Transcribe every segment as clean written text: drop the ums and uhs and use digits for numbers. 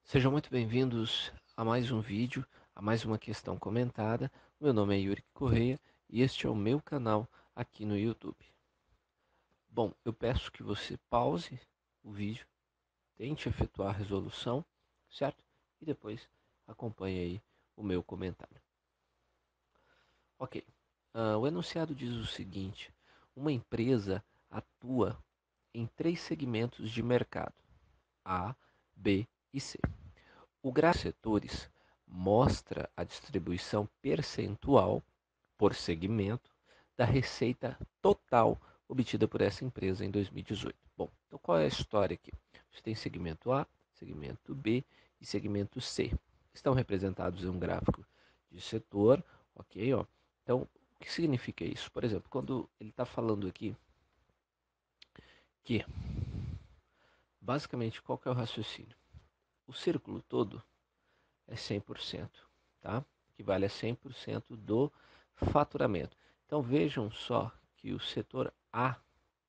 Sejam muito bem-vindos a mais um vídeo, a mais uma questão comentada. Meu nome é Yuri Correia e este é o meu canal aqui no YouTube. Bom, eu peço que você pause o vídeo, tente efetuar a resolução, certo? E depois acompanhe aí o meu comentário. Ok, o enunciado diz o seguinte: uma empresa atua em três segmentos de mercado, A, B e C. O gráfico de setores mostra a distribuição percentual por segmento da receita total obtida por essa empresa em 2018. Bom, então qual é a história aqui? Você tem segmento A, segmento B e segmento C. Estão representados em um gráfico de setor, ok? Ó. Então, o que significa isso? Por exemplo, quando ele está falando aqui que, basicamente, qual que é o raciocínio? O círculo todo é 100%, tá? Equivale a 100% do faturamento. Então vejam só que o setor A,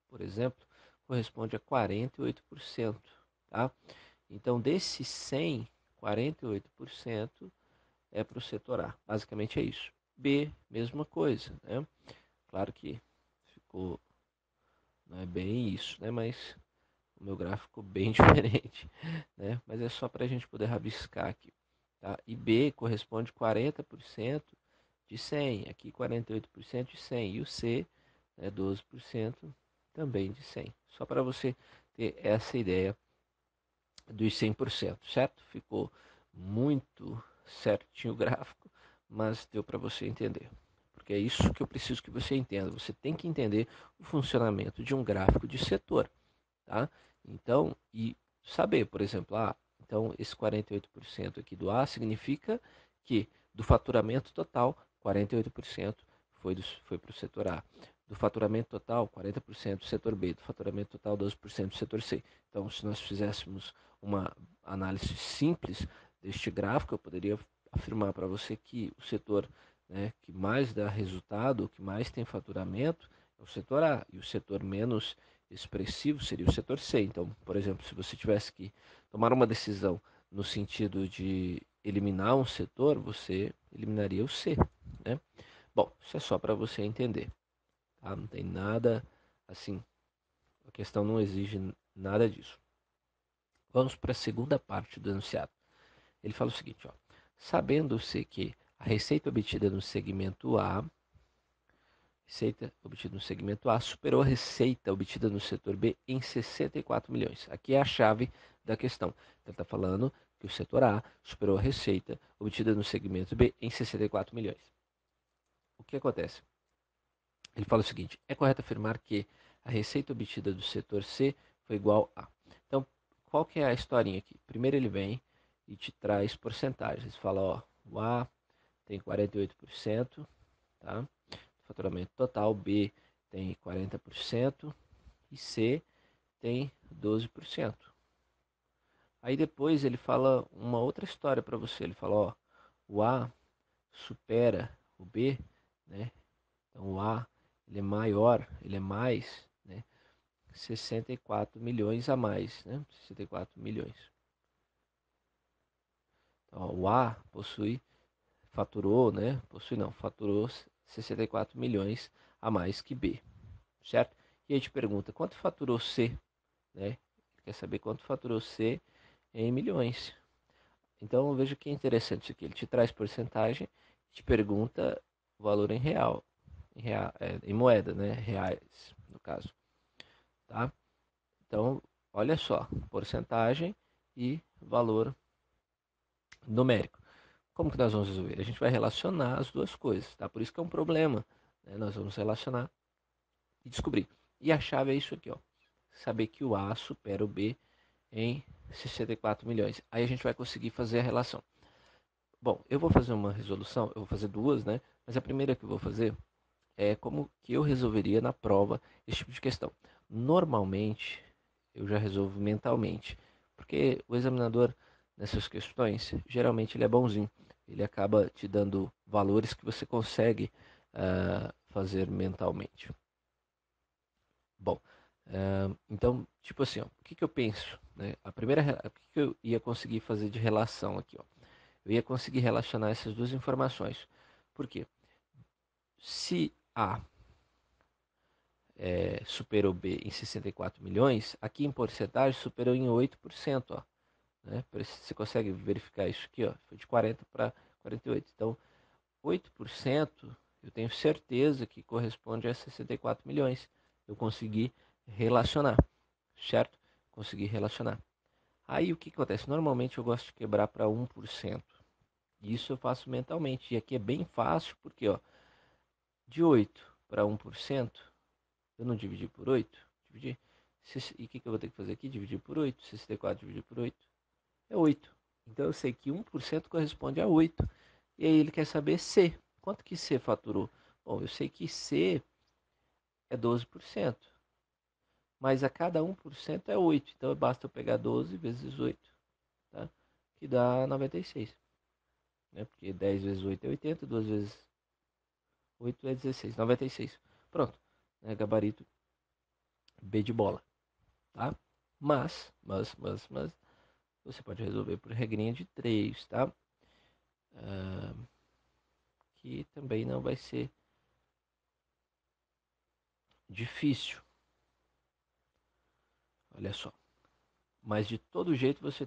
por exemplo, corresponde a 48%, tá? Então desses 100, 48% é para o setor A. Basicamente é isso. B, mesma coisa, né? Claro que ficou, não é bem isso, né? Mas o meu gráfico ficou bem diferente, né? Mas é só para a gente poder rabiscar aqui. Tá? E B corresponde a 40% de 100, aqui 48% de 100, e o C, 12% também de 100. Só para você ter essa ideia dos 100%, certo? Ficou muito certinho o gráfico, mas deu para você entender. Porque é isso que eu preciso que você entenda. Você tem que entender o funcionamento de um gráfico de setor, tá? Então, e saber, por exemplo, então esse 48% aqui do A significa que do faturamento total, 48% foi para o setor A. Do faturamento total, 40% do setor B. Do faturamento total, 12% do setor C. Então, se nós fizéssemos uma análise simples deste gráfico, eu poderia afirmar para você que o setor, né, que mais dá resultado, que mais tem faturamento, é o setor A, e o setor menos expressivo seria o setor C. Então, por exemplo, se você tivesse que tomar uma decisão no sentido de eliminar um setor, você eliminaria o C, né? Bom, isso é só para você entender, tá? Não tem nada assim, a questão não exige nada disso. Vamos para a segunda parte do enunciado. Ele fala o seguinte, ó: sabendo-se que a receita obtida no segmento A superou a receita obtida no setor B em 64 milhões. Aqui é a chave da questão. Então, está falando que o setor A superou a receita obtida no segmento B em 64 milhões. O que acontece? Ele fala o seguinte: é correto afirmar que a receita obtida do setor C foi igual a. Então, qual que é a historinha aqui? Primeiro ele vem e te traz porcentagens. Fala, ó, o A tem 48%, tá? Faturamento total, B tem 40% e C tem 12%. Aí depois ele fala uma outra história para você. Ele fala, ó, o A supera o B, né? Então o A ele é maior, ele é mais, né? 64 milhões a mais, né? 64 milhões. Então, ó, o A faturou, né? Faturou 64 milhões a mais que B, certo? E aí te pergunta, quanto faturou C, né? Quer saber quanto faturou C em milhões. Então veja que é interessante isso aqui. Ele te traz porcentagem, te pergunta o valor em real, em moeda, né? Reais, no caso, tá? Então, olha só, porcentagem e valor numérico. Como que nós vamos resolver? A gente vai relacionar as duas coisas, tá? Por isso que é um problema, né? Nós vamos relacionar e descobrir. E a chave é isso aqui, ó. Saber que o A supera o B em 64 milhões. Aí a gente vai conseguir fazer a relação. Bom, eu vou fazer uma resolução, eu vou fazer duas, né? Mas a primeira que eu vou fazer é como que eu resolveria na prova esse tipo de questão. Normalmente, eu já resolvo mentalmente, porque o examinador nessas questões, geralmente ele é bonzinho. Ele acaba te dando valores que você consegue fazer mentalmente. Bom, Então, tipo assim, ó, o que eu penso? Né? O que eu ia conseguir fazer de relação aqui? Ó? Eu ia conseguir relacionar essas duas informações. Por quê? Se A superou B em 64 milhões, aqui em porcentagem superou em 8%. Ó, né? Você consegue verificar isso aqui, ó, foi de 40 para 48. Então, 8% eu tenho certeza que corresponde a 64 milhões. Eu consegui relacionar, certo? Consegui relacionar. Aí o que acontece? Normalmente eu gosto de quebrar para 1%. Isso eu faço mentalmente. E aqui é bem fácil, porque ó, de 8 para 1%, eu não dividi por 8. Dividi. E o que eu vou ter que fazer aqui? Dividir por 8. 64 dividido por 8 é 8. Então eu sei que 1% corresponde a 8. E aí ele quer saber C. Quanto que C faturou? Bom, eu sei que C é 12%. Mas a cada 1% é 8. Então basta eu pegar 12 vezes 8. Tá? Que dá 96. Né? Porque 10 vezes 8 é 80. 2 vezes 8 é 16. 96. Pronto. Né? Gabarito B de bola. Tá? Mas, você pode resolver por regrinha de 3, tá? Que também não vai ser difícil. Olha só. Mas de todo jeito você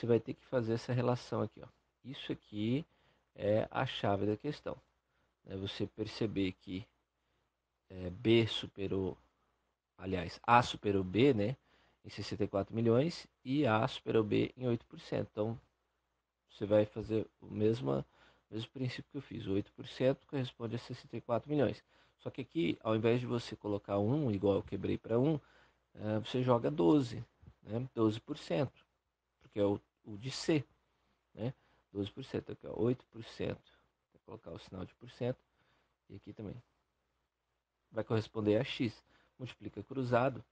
vai ter que fazer essa relação aqui, ó. Isso aqui é a chave da questão. É você perceber que B superou, aliás, A superou B, né, em 64 milhões e A superou B em 8%. Então, você vai fazer mesmo princípio que eu fiz. 8% corresponde a 64 milhões. Só que aqui, ao invés de você colocar 1, igual eu quebrei para 1, você joga 12, né? 12%, porque é o de C, né? 12%, aqui, ó, 8%. Vou colocar o sinal de porcento. E aqui também. Vai corresponder a X. Multiplica cruzado.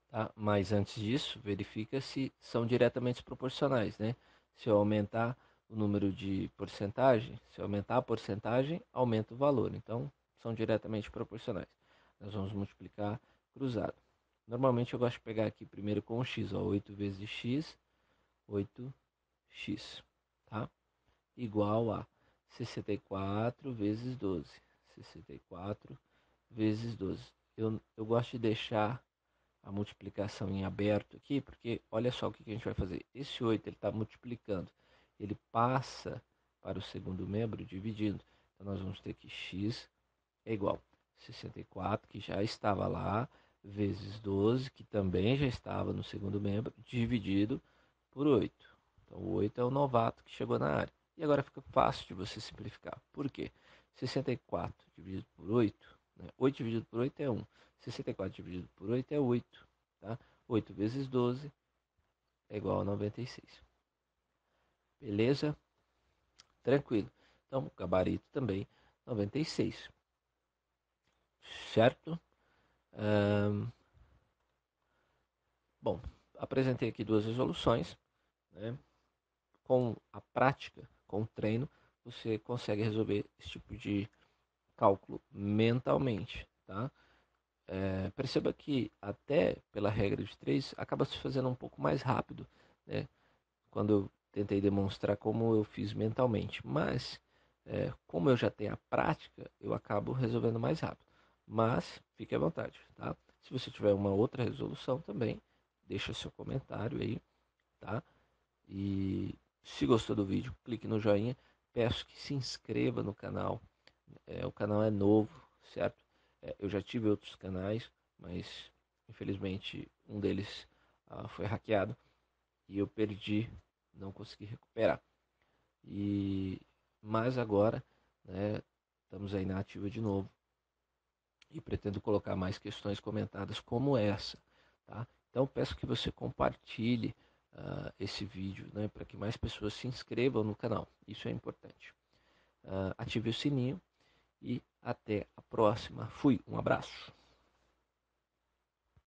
Tá? Mas antes disso, verifica se são diretamente proporcionais, né? Se eu aumentar o número de porcentagem, se eu aumentar a porcentagem, aumenta o valor. Então, são diretamente proporcionais. Nós vamos multiplicar cruzado. Normalmente eu gosto de pegar aqui primeiro com o x, ó, 8 vezes x, 8x, tá? Igual a 64 vezes 12. 64 vezes 12. Eu gosto de deixar a multiplicação em aberto aqui, porque olha só o que a gente vai fazer. Esse 8 ele está multiplicando, ele passa para o segundo membro dividindo. Então nós vamos ter que x é igual a 64, que já estava lá, vezes 12, que também já estava no segundo membro, dividido por 8. Então o 8 é o novato que chegou na área. E agora fica fácil de você simplificar. Por quê? 64 dividido por 8, né? 8 dividido por 8 é 1. 64 dividido por 8 é 8. Tá? 8 vezes 12 é igual a 96. Beleza? Tranquilo. Então, gabarito também 96. Certo? Ahn, Bom, apresentei aqui duas resoluções. Né? Com a prática, com o treino, você consegue resolver esse tipo de cálculo mentalmente. Tá? Perceba que até pela regra de 3 acaba se fazendo um pouco mais rápido, né? Quando eu tentei demonstrar como eu fiz mentalmente. Mas, como eu já tenho a prática, eu acabo resolvendo mais rápido. Mas, fique à vontade, tá? Se você tiver uma outra resolução também, deixa seu comentário aí, tá? E se gostou do vídeo, clique no joinha. Peço que se inscreva no canal. O canal é novo, certo? Eu já tive outros canais, mas infelizmente um deles foi hackeado e eu perdi, não consegui recuperar. Mas agora, né, estamos aí na ativa de novo e pretendo colocar mais questões comentadas como essa, tá? Então peço que você compartilhe esse vídeo, né, para que mais pessoas se inscrevam no canal. Isso é importante. Ative o sininho e até a próxima. Fui, um abraço.